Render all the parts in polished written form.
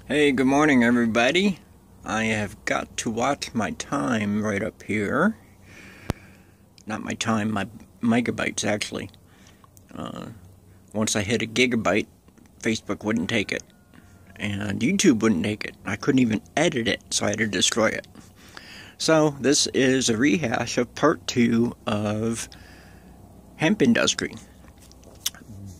Hey, good morning, everybody. I have got to watch my time right up here. Not my time, my megabytes, actually. Once I hit a gigabyte, Facebook wouldn't take it. And YouTube wouldn't take it. I couldn't even edit it, so I had to destroy it. So, this is a rehash of part 2 of hemp industry.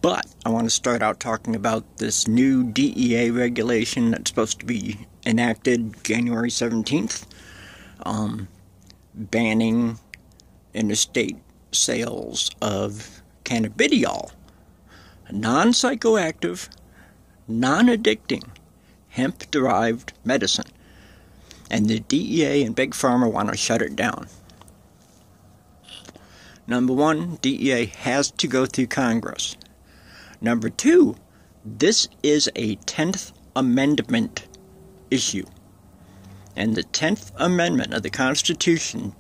But I want to start out talking about this new DEA regulation that's supposed to be enacted January 17th, banning interstate sales of cannabidiol, a non-psychoactive, non-addicting, hemp-derived medicine. And the DEA and Big Pharma want to shut it down. Number one, DEA has to go through Congress. Number two, this is a 10th Amendment issue. And the 10th Amendment of the Constitution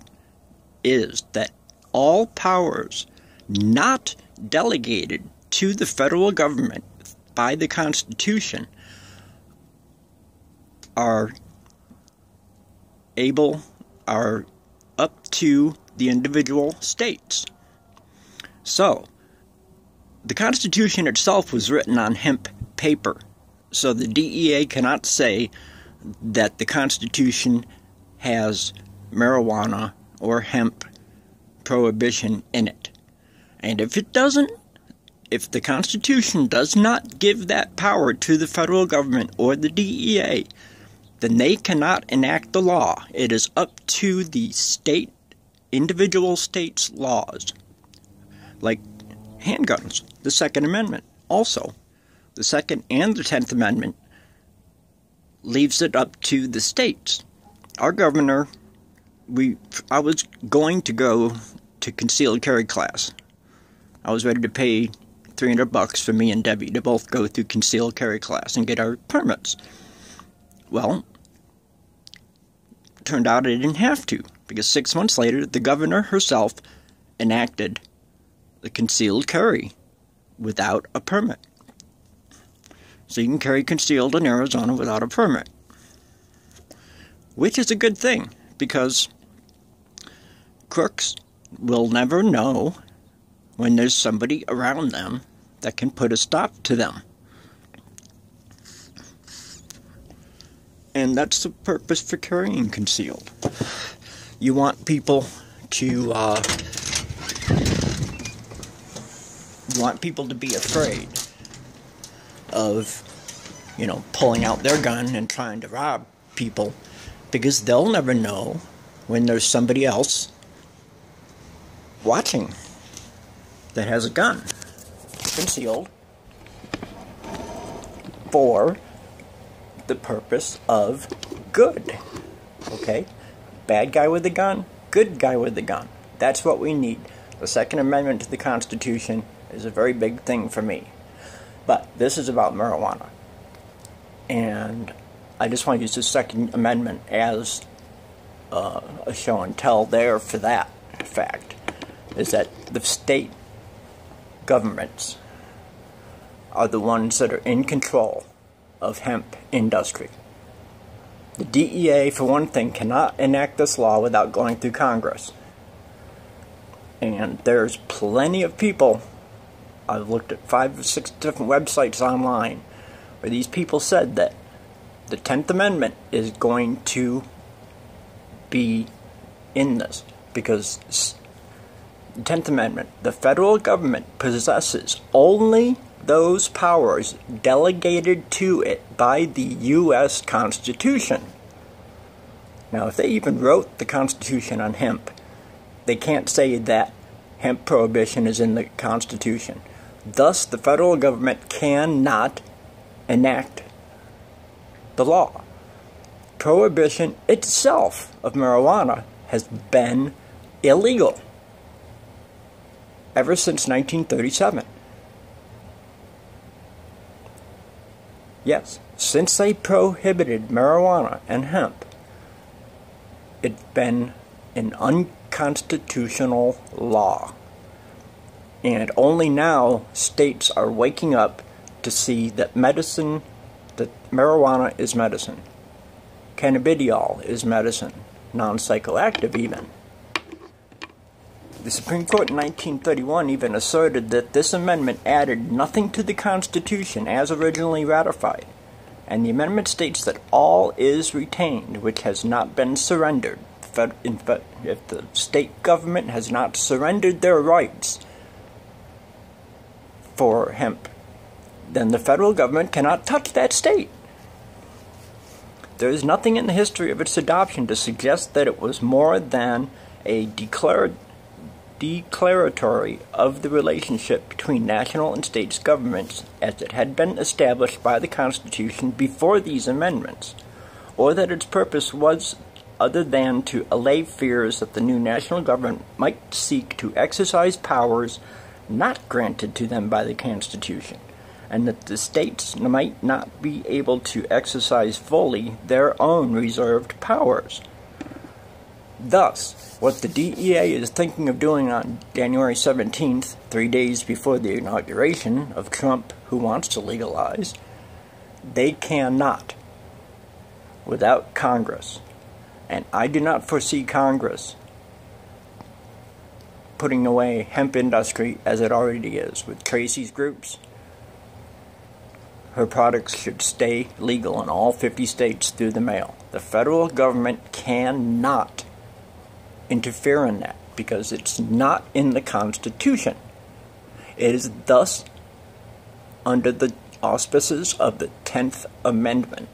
is that all powers not delegated to the federal government by the Constitution are up to the individual states. So, the Constitution itself was written on hemp paper, so the DEA cannot say that the Constitution has marijuana or hemp prohibition in it. And if it doesn't, if the Constitution does not give that power to the federal government or the DEA, then they cannot enact the law. It is up to the individual states' laws. Like handguns, the Second Amendment. Also, the Second and the 10th Amendment leaves it up to the states. Our governor, I was going to go to concealed carry class. I was ready to pay $300 for me and Debbie to both go through concealed carry class and get our permits. Well, turned out I didn't have to, because 6 months later, the governor herself enacted the concealed carry without a permit. So you can carry concealed in Arizona without a permit. Which is a good thing, because crooks will never know when there's somebody around them that can put a stop to them. And that's the purpose for carrying concealed. You want people to be afraid of, pulling out their gun and trying to rob people, because they'll never know when there's somebody else watching that has a gun concealed for the purpose of good. Okay? Bad guy with a gun, good guy with a gun. That's what we need. The Second Amendment to the Constitution is a very big thing for me. But this is about marijuana. And I just want to use the Second Amendment as a show and tell there for that fact. Is that the state governments are the ones that are in control of hemp industry. The DEA, for one thing, cannot enact this law without going through Congress. And there's plenty of people, I've looked at 5 or 6 different websites online, where these people said that the 10th Amendment is going to be in this. Because the 10th Amendment, the federal government possesses only those powers delegated to it by the U.S. Constitution. Now, if they even wrote the Constitution on hemp, they can't say that hemp prohibition is in the Constitution. Thus, the federal government cannot enact the law. Prohibition itself of marijuana has been illegal ever since 1937. Yes, since they prohibited marijuana and hemp, it's been an unconstitutional law. And only now states are waking up to see that medicine, that marijuana is medicine. Cannabidiol is medicine, non-psychoactive even. The Supreme Court in 1931 even asserted that this amendment added nothing to the Constitution as originally ratified, and the amendment states that all is retained which has not been surrendered. If the state government has not surrendered their rights for hemp, then the federal government cannot touch that state. There is nothing in the history of its adoption to suggest that it was more than a declaratory of the relationship between national and state governments as it had been established by the Constitution before these amendments, or that its purpose was other than to allay fears that the new national government might seek to exercise powers not granted to them by the Constitution, and that the states might not be able to exercise fully their own reserved powers. Thus, what the DEA is thinking of doing on January 17th, 3 days before the inauguration of Trump, who wants to legalize, they cannot without Congress. And I do not foresee Congress putting away hemp industry as it already is with Tracy's groups. Her products should stay legal in all 50 states through the mail. The federal government cannot interfere in that because it's not in the Constitution. It is thus under the auspices of the 10th Amendment.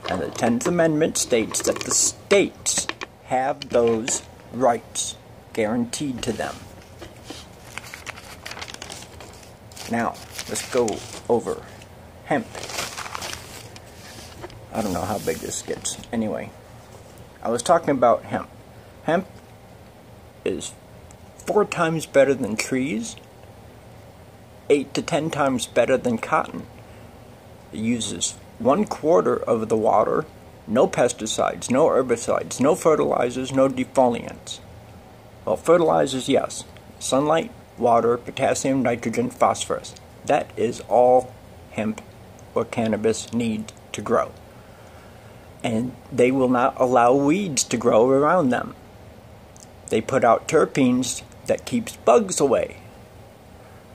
And the 10th Amendment states that the states have those rights guaranteed to them. Now, let's go over hemp. I don't know how big this gets. Anyway, I was talking about hemp. Hemp is 4 times better than trees, 8 to 10 times better than cotton. It uses 1/4 of the water, no pesticides, no herbicides, no fertilizers, no defoliants. Well, fertilizers, yes. Sunlight, water, potassium, nitrogen, phosphorus. That is all hemp or cannabis need to grow. And they will not allow weeds to grow around them. They put out terpenes that keeps bugs away.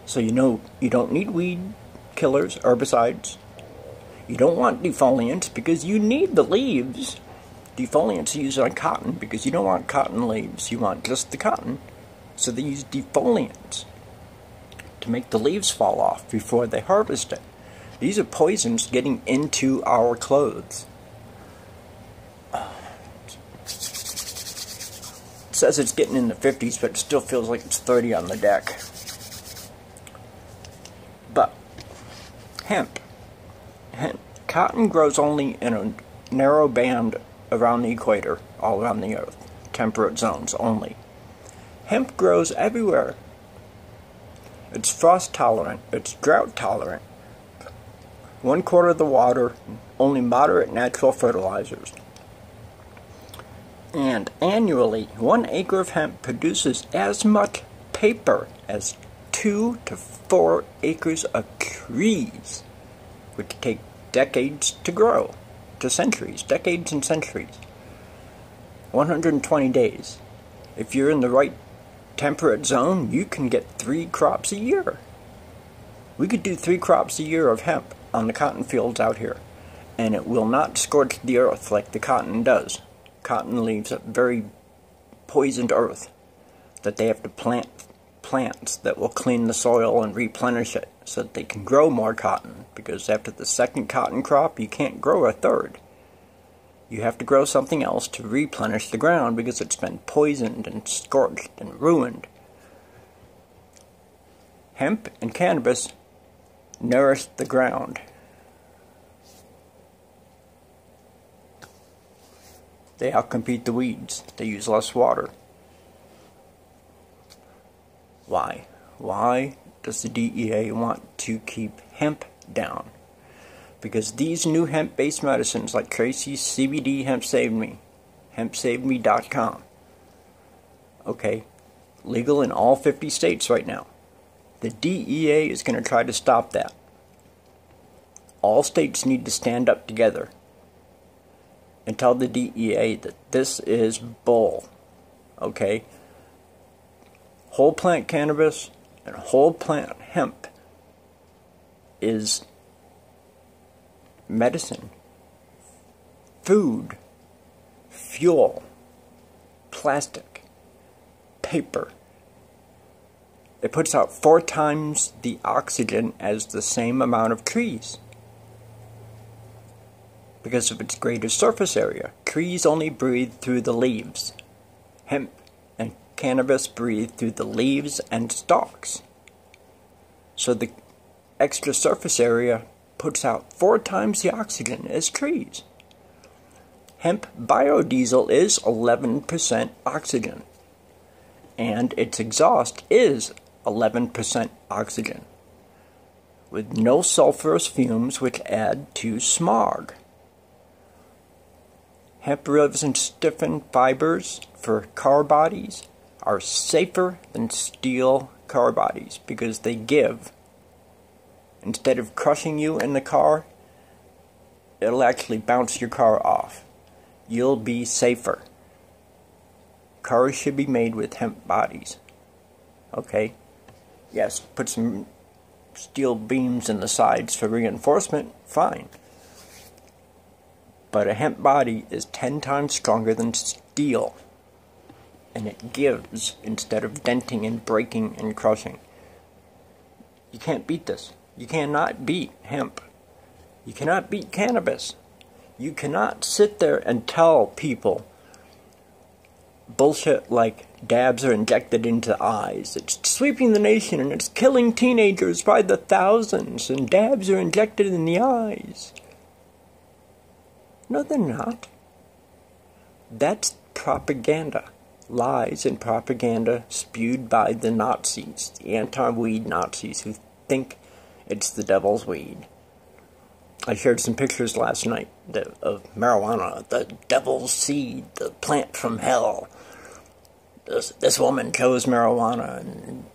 So you don't need weed killers, herbicides. You don't want defoliants because you need the leaves. Defoliants are used on cotton because you don't want cotton leaves. You want just the cotton. So they use defoliants to make the leaves fall off before they harvest it. These are poisons getting into our clothes. It says it's getting in the 50s, but it still feels like it's 30 on the deck. But hemp. Cotton grows only in a narrow band around the equator, all around the earth, temperate zones only. Hemp grows everywhere. It's frost tolerant, it's drought tolerant. 1/4 of the water, only moderate natural fertilizers. And annually, 1 acre of hemp produces as much paper as 2 to 4 acres of trees, which take decades to grow, to centuries, decades and centuries. 120 days. If you're in the right temperate zone, you can get 3 crops a year. We could do 3 crops a year of hemp on the cotton fields out here, and it will not scorch the earth like the cotton does. Cotton leaves a very poisoned earth that they have to plant plants that will clean the soil and replenish it so that they can grow more cotton, because after the second cotton crop you can't grow a third. You have to grow something else to replenish the ground because it's been poisoned and scorched and ruined. Hemp and cannabis nourish the ground. They outcompete the weeds. They use less water. Why? Why does the DEA want to keep hemp down? Because these new hemp-based medicines like Tracy's CBD Hemp Saved Me, hempsaveme.com, okay, legal in all 50 states right now. The DEA is going to try to stop that. all states need to stand up together and tell the DEA that this is bull. Okay? Whole plant cannabis and whole plant hemp is medicine, food, fuel, plastic, paper. It puts out 4 times the oxygen as the same amount of trees because of its greater surface area. Trees only breathe through the leaves. Hemp and cannabis breathe through the leaves and stalks. So the extra surface area puts out 4 times the oxygen as trees. Hemp biodiesel is 11% oxygen, and its exhaust is 11% oxygen, with no sulfurous fumes which add to smog. Hemp resins stiffened fibers for car bodies are safer than steel car bodies because they give. Instead of crushing you in the car, it'll actually bounce your car off. You'll be safer. Cars should be made with hemp bodies. Okay? Yes, put some steel beams in the sides for reinforcement, fine. But a hemp body is 10 times stronger than steel. And it gives instead of denting and breaking and crushing. You can't beat this. You cannot beat hemp. You cannot beat cannabis. You cannot sit there and tell people bullshit like dabs are injected into eyes. It's sweeping the nation and it's killing teenagers by the thousands, and dabs are injected in the eyes. No, they're not. That's propaganda. Lies and propaganda spewed by the Nazis, the anti-weed Nazis who think it's the devil's weed. I shared some pictures last night of marijuana, the devil's seed, the plant from hell. This woman chose marijuana and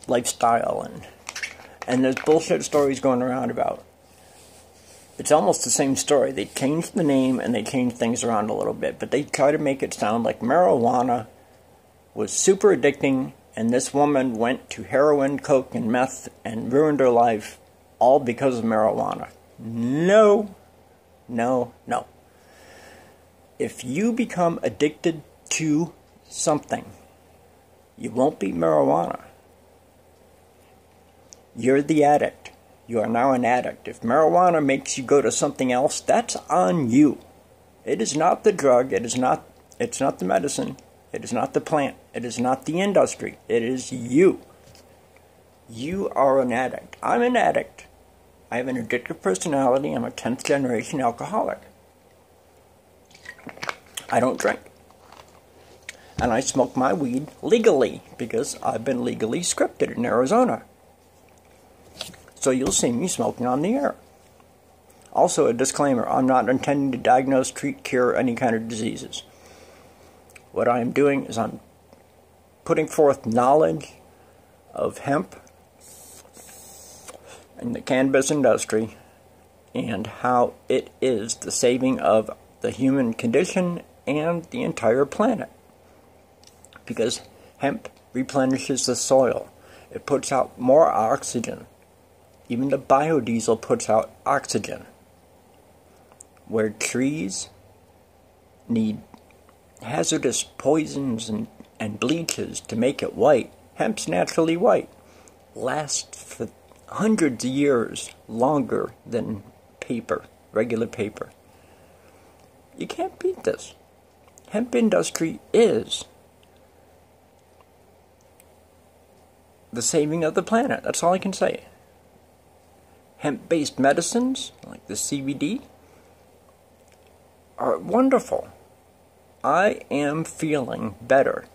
lifestyle, and there's bullshit stories going around about. It's almost the same story. They changed the name and they changed things around a little bit, but they try to make it sound like marijuana was super addicting, and this woman went to heroin, coke, and meth and ruined her life all because of marijuana. No, no, no. If you become addicted to something, you won't beat marijuana. You're the addict. You are now an addict. If marijuana makes you go to something else, that's on you. It is not the drug. It's not the medicine. It is not the plant. It is not the industry. It is you. You are an addict. I'm an addict. I have an addictive personality. I'm a 10th generation alcoholic. I don't drink. And I smoke my weed legally because I've been legally scripted in Arizona. So you'll see me smoking on the air. Also, a disclaimer, I'm not intending to diagnose, treat, cure any kind of diseases. What I am doing is I'm putting forth knowledge of hemp and the cannabis industry and how it is the saving of the human condition and the entire planet. Because hemp replenishes the soil. It puts out more oxygen. Even the biodiesel puts out oxygen. Where trees need hazardous poisons and bleaches to make it white, hemp's naturally white. Lasts for hundreds of years longer than paper, regular paper. You can't beat this. Hemp industry is the saving of the planet. That's all I can say. Hemp-based medicines, like the CBD, are wonderful. I am feeling better.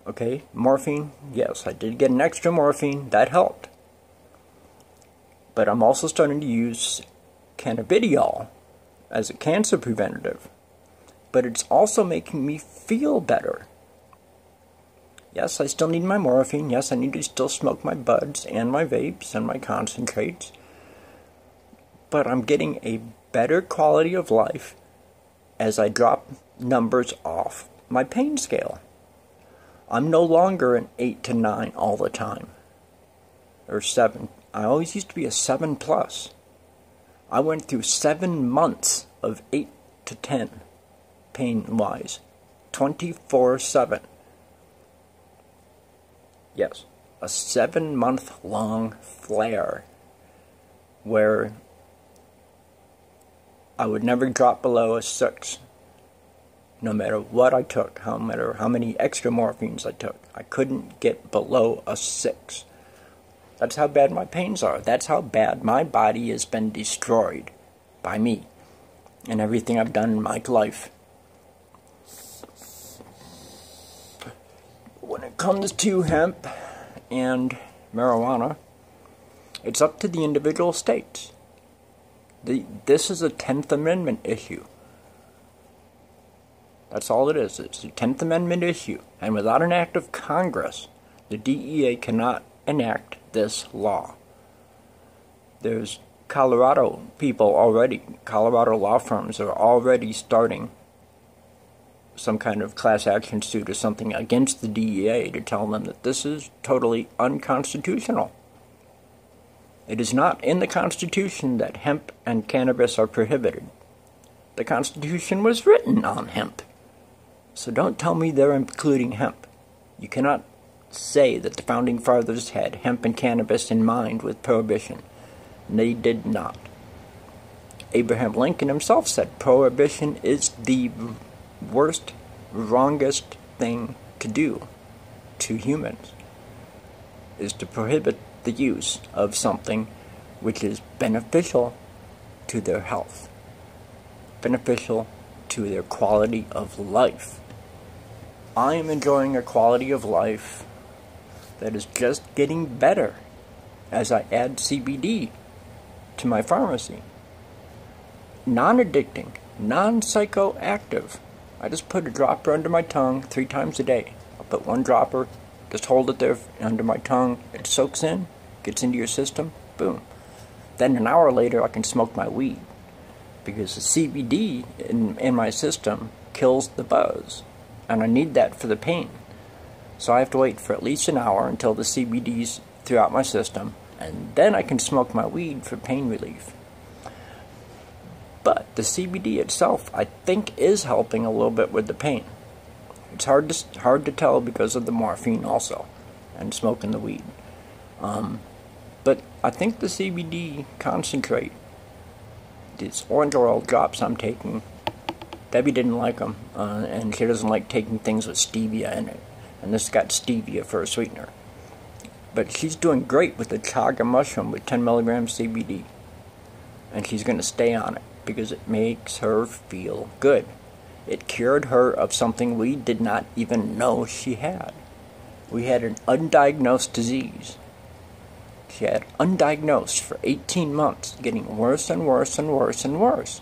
Okay, morphine, yes, I did get an extra morphine. That helped. But I'm also starting to use cannabidiol as a cancer preventative. But it's also making me feel better. Yes, I still need my morphine. Yes, I need to still smoke my buds and my vapes and my concentrates. but I'm getting a better quality of life as I drop numbers off my pain scale. I'm no longer an 8 to 9 all the time, or 7. I always used to be a 7 plus. I went through 7 months of 8 to 10 pain-wise, 24/7. Yes, a 7-month-long flare where I would never drop below a 6. No matter what I took, no matter how many extra morphines I took, I couldn't get below a 6. That's how bad my pains are. That's how bad my body has been destroyed by me and everything I've done in my life. When it comes to hemp and marijuana, it's up to the individual states. This is a 10th Amendment issue. That's all it is. It's a 10th Amendment issue. And without an act of Congress, the DEA cannot enact this law. There's Colorado people already, Colorado law firms are already starting some kind of class action suit or something against the DEA to tell them that this is totally unconstitutional. It is not in the Constitution that hemp and cannabis are prohibited. The Constitution was written on hemp. So don't tell me they're including hemp. You cannot say that the Founding Fathers had hemp and cannabis in mind with prohibition. They did not. Abraham Lincoln himself said prohibition is the worst, wrongest thing to do to humans, is to prohibit the use of something which is beneficial to their health, beneficial to their quality of life. I am enjoying a quality of life that is just getting better as I add CBD to my pharmacy. Non-addicting, non-psychoactive. I just put a dropper under my tongue 3 times a day. I'll put 1 dropper, just hold it there under my tongue. It soaks in, gets into your system, boom. Then an hour later I can smoke my weed, because the CBD in my system kills the buzz, and I need that for the pain. So I have to wait for at least an hour until the CBD's throughout my system, and then I can smoke my weed for pain relief. But the CBD itself, I think, is helping a little bit with the pain. It's hard to tell because of the morphine also, and smoking the weed. But I think the CBD concentrate, these orange oil drops I'm taking, Debbie didn't like them, and she doesn't like taking things with stevia in it. And this got stevia for a sweetener. But she's doing great with the chaga mushroom with 10 milligrams CBD. And she's going to stay on it because it makes her feel good. It cured her of something we did not even know she had. We had an undiagnosed disease. She had undiagnosed for 18 months, getting worse and worse and worse and worse.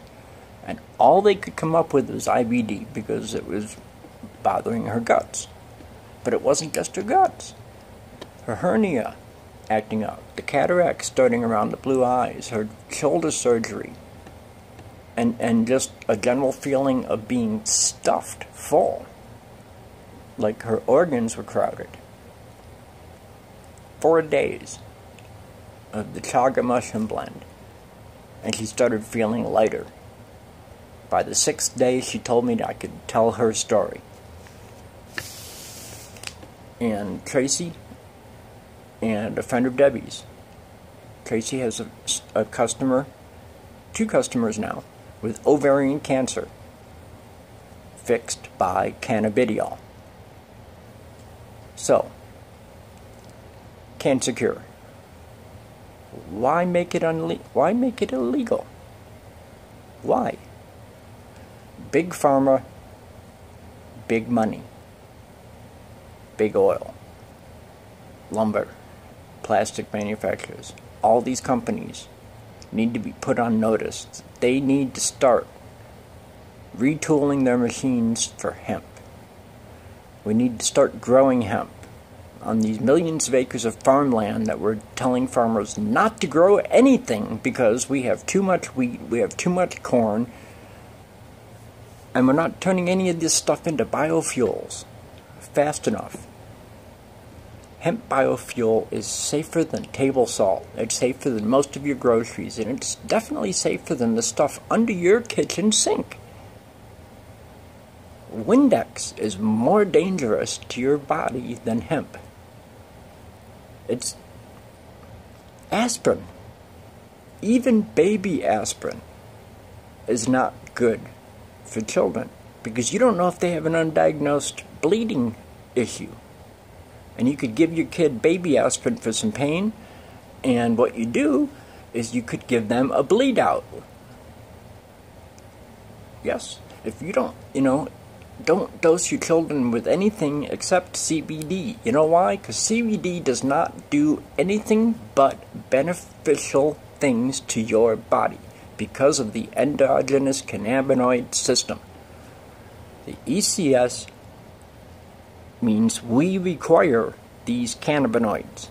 And all they could come up with was IBD because it was bothering her guts. But it wasn't just her guts. Her hernia acting up, the cataracts starting around the blue eyes, her shoulder surgery, and just a general feeling of being stuffed full, like her organs were crowded. 4 days of the chaga mushroom blend, and she started feeling lighter. By the 6th day, she told me that I could tell her story. And Tracy, and a friend of Debbie's, Tracy has a customer, 2 customers now, with ovarian cancer, fixed by cannabidiol. So, cancer cure. Why make it Why make it illegal? Why? Big pharma, big money, big oil, lumber, plastic manufacturers. All these companies need to be put on notice. They need to start retooling their machines for hemp. We need to start growing hemp. on these millions of acres of farmland that we're telling farmers not to grow anything because we have too much wheat, we have too much corn, and we're not turning any of this stuff into biofuels fast enough. Hemp biofuel is safer than table salt. It's safer than most of your groceries, and it's definitely safer than the stuff under your kitchen sink. Windex is more dangerous to your body than hemp. It's aspirin. Even baby aspirin is not good for children because you don't know if they have an undiagnosed bleeding issue. And you could give your kid baby aspirin for some pain, and what you do is you could give them a bleed out. Yes, if you don't dose your children with anything except CBD. You know why? Because CBD does not do anything but beneficial things to your body because of the endogenous cannabinoid system. The ECS means we require these cannabinoids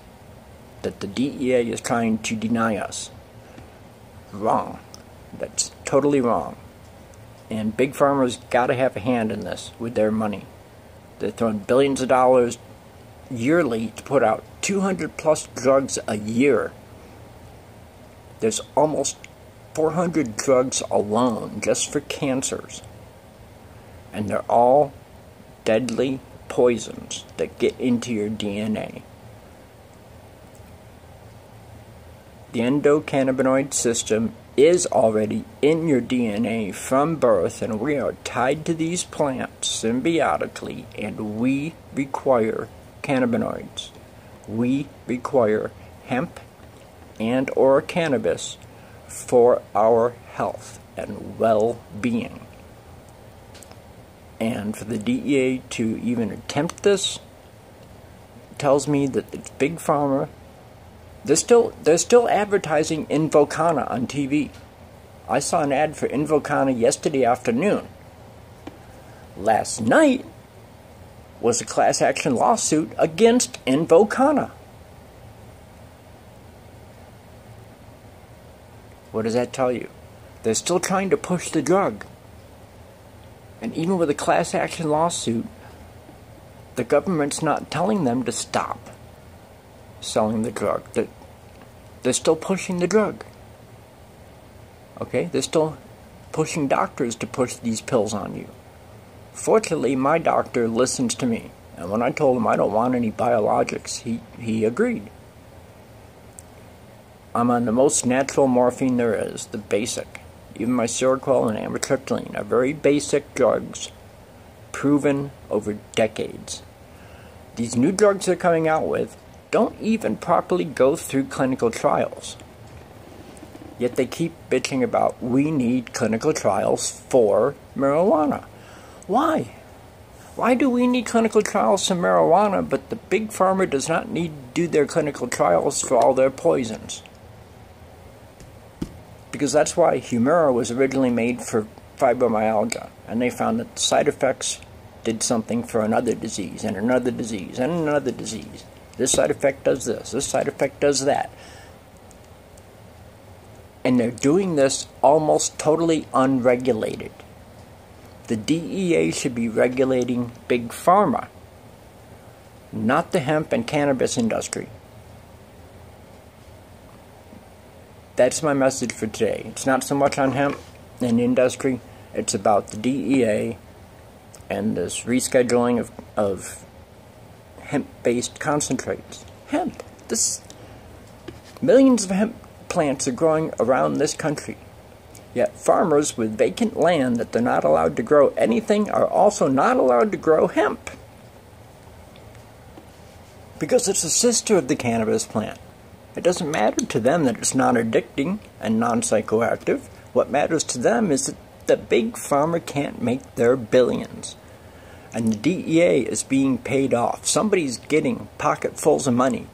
that the DEA is trying to deny us. Wrong. That's totally wrong. And big farmers got to have a hand in this with their money. They're throwing billions of dollars yearly to put out 200 plus drugs a year. There's almost 400 drugs alone just for cancers. And they're all deadly poisons that get into your DNA. The endocannabinoid system is already in your DNA from birth, and we are tied to these plants symbiotically, and we require cannabinoids. We require hemp and or cannabis for our health and well-being. And for the DEA to even attempt this tells me that it's big pharma. They're still advertising Invokana on TV. I saw an ad for Invokana yesterday afternoon. Last night was a class action lawsuit against Invokana. What does that tell you? They're still trying to push the drug. And even with a class action lawsuit, the government's not telling them to stop selling the drug. They're still pushing the drug. Okay? They're still pushing doctors to push these pills on you. Fortunately, my doctor listens to me. And when I told him I don't want any biologics, he agreed. I'm on the most natural morphine there is, the basic. Even my Seroquel and amitriptyline are very basic drugs, proven over decades. These new drugs they're coming out with don't even properly go through clinical trials. Yet they keep bitching about, we need clinical trials for marijuana. Why? Why do we need clinical trials for marijuana, but the big pharma does not need to do their clinical trials for all their poisons? Because that's why Humira was originally made for fibromyalgia, and they found that the side effects did something for another disease, and another disease, and another disease. This side effect does this side effect does that. And they're doing this almost totally unregulated. The DEA should be regulating big pharma, not the hemp and cannabis industry. That's my message for today. It's not so much on hemp and industry. It's about the DEA and this rescheduling of hemp-based concentrates. Hemp. Millions of hemp plants are growing around this country. Yet farmers with vacant land that they're not allowed to grow anything are also not allowed to grow hemp. Because it's a sister of the cannabis plant. It doesn't matter to them that it's non-addicting and non-psychoactive. What matters to them is that the big pharma can't make their billions. And the DEA is being paid off. Somebody's getting pocketfuls of money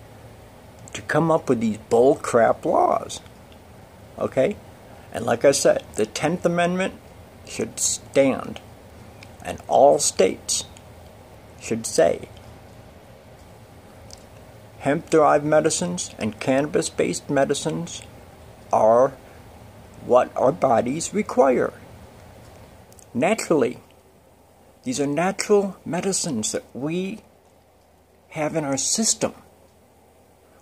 to come up with these bull crap laws. Okay? And like I said, the 10th Amendment should stand. And all states should say Hemp-derived medicines and cannabis-based medicines are what our bodies require. Naturally. These are natural medicines that we have in our system.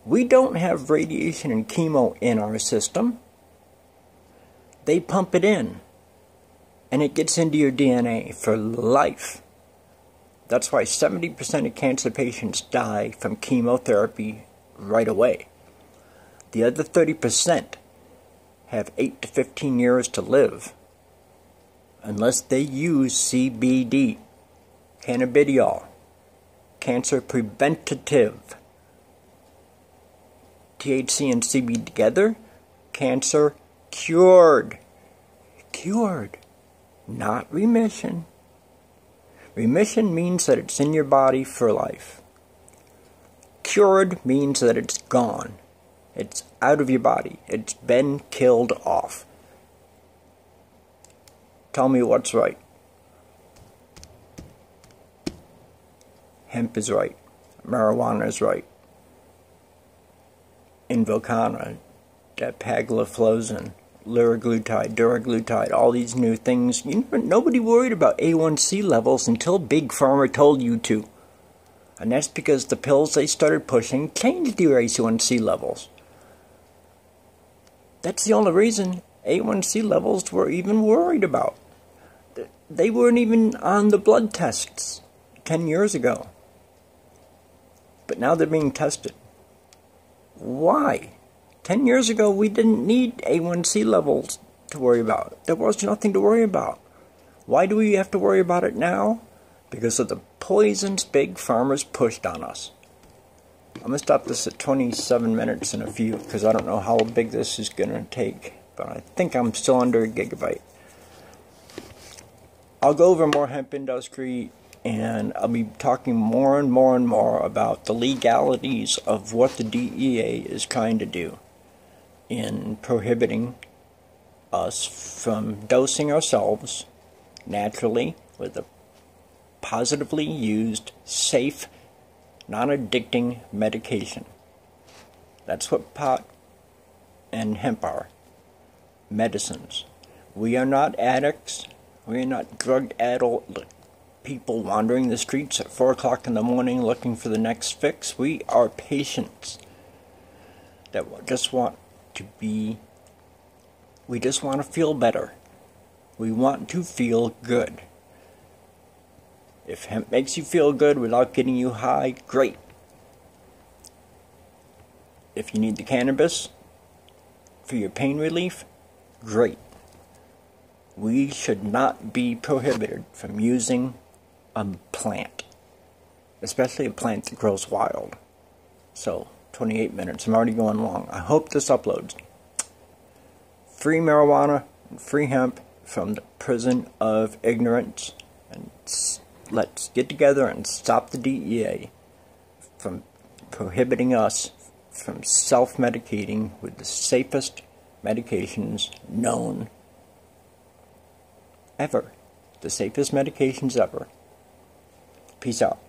We don't have radiation and chemo in our system. They pump it in, and it gets into your DNA for life. That's why 70% of cancer patients die from chemotherapy right away. The other 30% have 8 to 15 years to live, unless they use CBD, cannabidiol, cancer preventative. THC and CBD together, cancer cured. Cured, not remission. Remission means that it's in your body for life. Cured means that it's gone. It's out of your body. It's been killed off. Tell me what's right. Hemp is right. Marijuana is right. Invokana, dapagliflozin, liraglutide, duraglutide, all these new things. Nobody worried about A1C levels until Big Pharma told you to. And that's because the pills they started pushing changed your A1C levels. That's the only reason A1C levels were even worried about. They weren't even on the blood tests 10 years ago. But now they're being tested. Why? 10 years ago, we didn't need A1C levels to worry about. There was nothing to worry about. Why do we have to worry about it now? Because of the poisons Big Pharma's pushed on us. I'm going to stop this at 27 minutes in a few, because I don't know how big this is going to take. But I think I'm still under a gigabyte. I'll go over more hemp industry, and I'll be talking more and more and more about the legalities of what the DEA is trying to do in prohibiting us from dosing ourselves naturally with a positively used, safe, non-addicting medication. That's what pot and hemp are. Medicines. We are not addicts. We are not drug-addled people wandering the streets at 4 o'clock in the morning looking for the next fix. We are patients that just want to be, we just want to feel better. We want to feel good. If hemp makes you feel good without getting you high, great. If you need the cannabis for your pain relief, great. We should not be prohibited from using a plant, especially a plant that grows wild. So, 28 minutes. I'm already going long. I hope this uploads. Free marijuana and free hemp from the prison of ignorance. And let's get together and stop the DEA from prohibiting us from self-medicating with the safest medications known ever. The safest medications ever. Peace out.